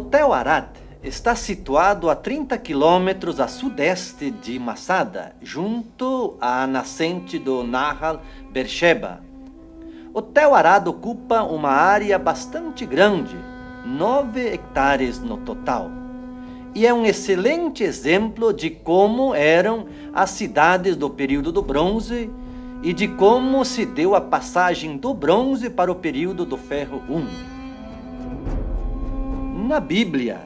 Hotel Arad está situado a 30 quilômetros a sudeste de Masada, junto à nascente do Nahal Beersheba. Hotel Arad ocupa uma área bastante grande, 9 hectares no total, e é um excelente exemplo de como eram as cidades do período do Bronze e de como se deu a passagem do Bronze para o período do Ferro I. Na Bíblia,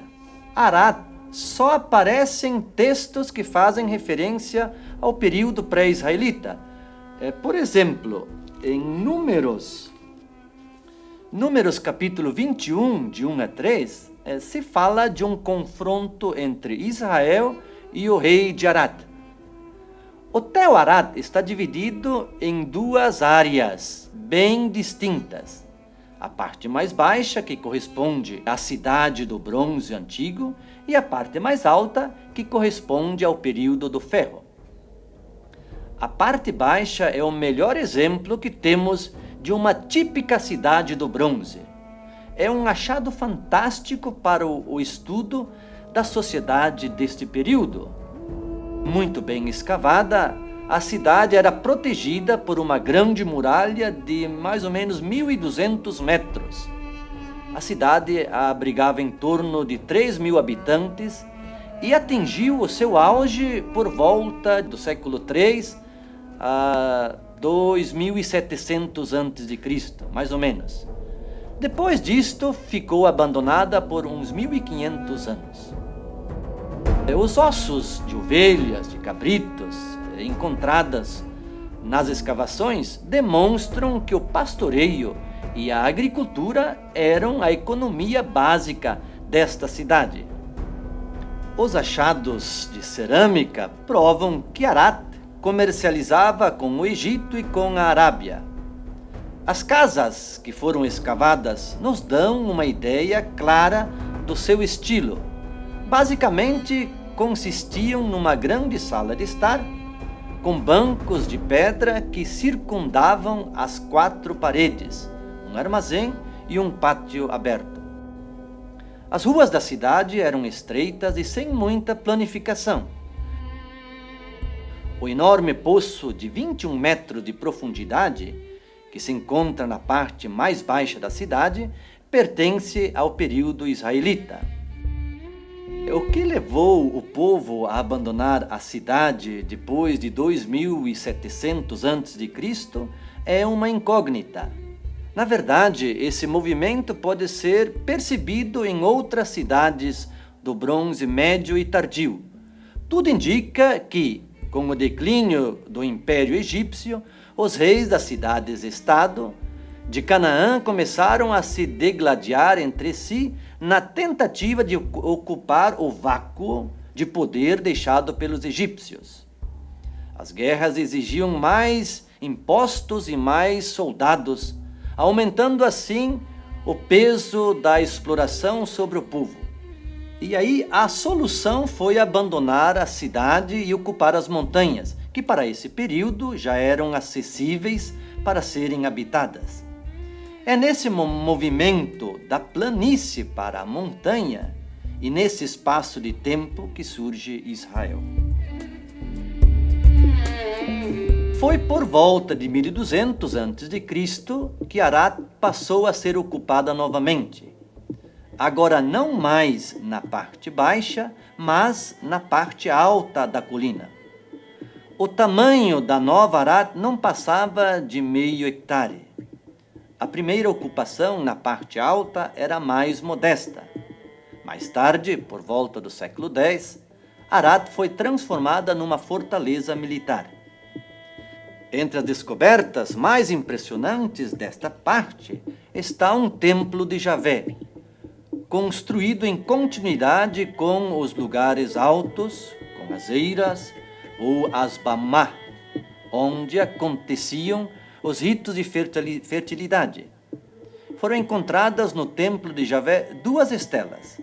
Arad só aparece em textos que fazem referência ao período pré-israelita. Por exemplo, em Números capítulo 21, de 1 a 3, se fala de um confronto entre Israel e o rei de Arad. Hotel Arad está dividido em duas áreas bem distintas. A parte mais baixa, que corresponde à cidade do Bronze Antigo, e a parte mais alta, que corresponde ao período do Ferro. A parte baixa é o melhor exemplo que temos de uma típica cidade do Bronze. É um achado fantástico para o estudo da sociedade deste período. Muito bem escavada, a cidade era protegida por uma grande muralha de mais ou menos 1.200 metros. A cidade abrigava em torno de 3.000 habitantes e atingiu o seu auge por volta do século III a 2.700 a.C., mais ou menos. Depois disto, ficou abandonada por uns 1.500 anos. Os ossos de ovelhas, de cabritos, encontradas nas escavações demonstram que o pastoreio e a agricultura eram a economia básica desta cidade. Os achados de cerâmica provam que Arad comercializava com o Egito e com a Arábia. As casas que foram escavadas nos dão uma ideia clara do seu estilo. Basicamente, consistiam numa grande sala de estar, com bancos de pedra que circundavam as 4 paredes, um armazém e um pátio aberto. As ruas da cidade eram estreitas e sem muita planificação. O enorme poço de 21 metros de profundidade, que se encontra na parte mais baixa da cidade, pertence ao período israelita. O que levou o povo a abandonar a cidade depois de 2.700 a.C. é uma incógnita. Na verdade, esse movimento pode ser percebido em outras cidades do Bronze Médio e Tardio. Tudo indica que, com o declínio do Império Egípcio, os reis das cidades-estado de Canaã começaram a se degladiar entre si na tentativa de ocupar o vácuo de poder deixado pelos egípcios. As guerras exigiam mais impostos e mais soldados, aumentando assim o peso da exploração sobre o povo. E aí a solução foi abandonar a cidade e ocupar as montanhas, que para esse período já eram acessíveis para serem habitadas. É nesse movimento da planície para a montanha e nesse espaço de tempo que surge Israel. Foi por volta de 1200 a.C. que Arad passou a ser ocupada novamente. Agora não mais na parte baixa, mas na parte alta da colina. O tamanho da nova Arad não passava de meio hectare. A primeira ocupação na parte alta era mais modesta. Mais tarde, por volta do século X, Arad foi transformada numa fortaleza militar. Entre as descobertas mais impressionantes desta parte está um templo de Javé, construído em continuidade com os lugares altos, com as eiras ou as bamá, onde aconteciam os ritos de fertilidade. Foram encontradas no templo de Javé 2 estelas,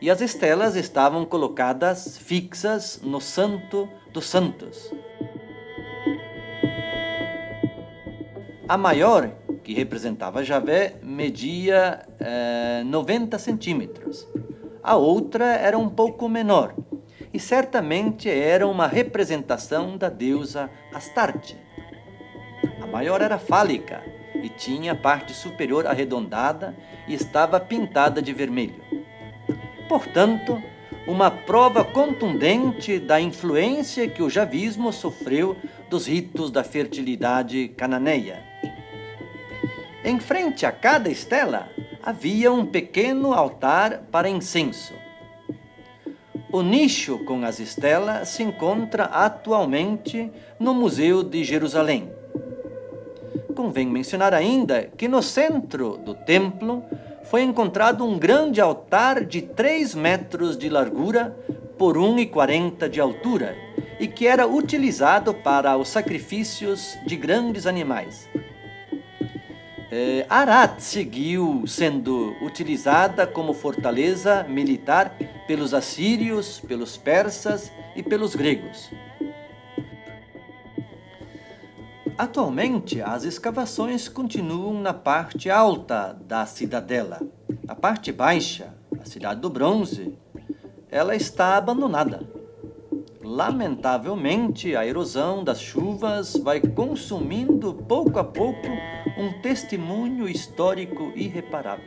e as estelas estavam colocadas fixas no Santo dos Santos. A maior, que representava Javé, media 90 centímetros. A outra era um pouco menor e certamente era uma representação da deusa Astarte. A maior era fálica e tinha a parte superior arredondada e estava pintada de vermelho. Portanto, uma prova contundente da influência que o javismo sofreu dos ritos da fertilidade cananeia. Em frente a cada estela havia um pequeno altar para incenso. O nicho com as estelas se encontra atualmente no Museu de Jerusalém. Convém mencionar ainda que no centro do templo foi encontrado um grande altar de 3 metros de largura por 1,40 de altura e que era utilizado para os sacrifícios de grandes animais. Arad seguiu sendo utilizada como fortaleza militar pelos assírios, pelos persas e pelos gregos. Atualmente, as escavações continuam na parte alta da cidadela. A parte baixa, a Cidade do Bronze, ela está abandonada. Lamentavelmente, a erosão das chuvas vai consumindo pouco a pouco um testemunho histórico irreparável.